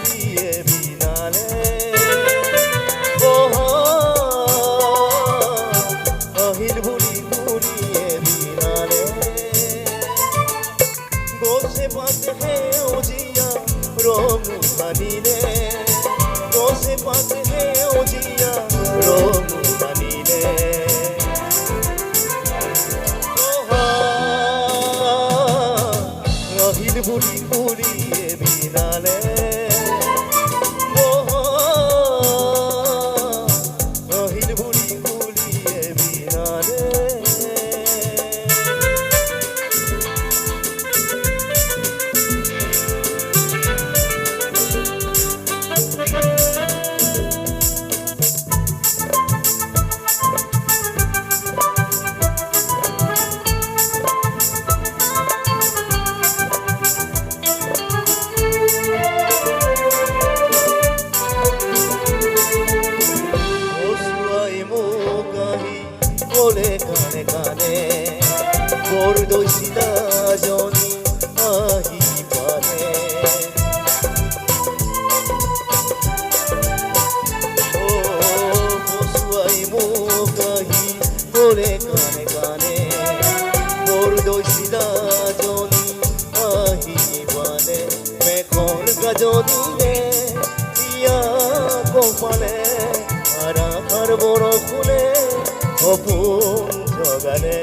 বুড়িয়ে বিনালে আহিল বুড়ি বুড়িয়ে বিনালে গছে পাতে সেউজীয়া ৰং সানিলে গছে পাতে সেউজীয়া ৰং সানিলে আহিল বুড়ি বুড়িয়ে বিনালে আহিল বুড়ি বুড়িয়ে বিনালে বলে কানে কানে বৰ দৈছিলা জনী আহি পালে বসুৱাই মোক আহি বলে কানে কানে বৰ দৈছিলা জনী আহি পালে মেঘৰ গাজনিলে দিয়া কপালে আৰাধাৰ বৰষুণে অপুন জগালে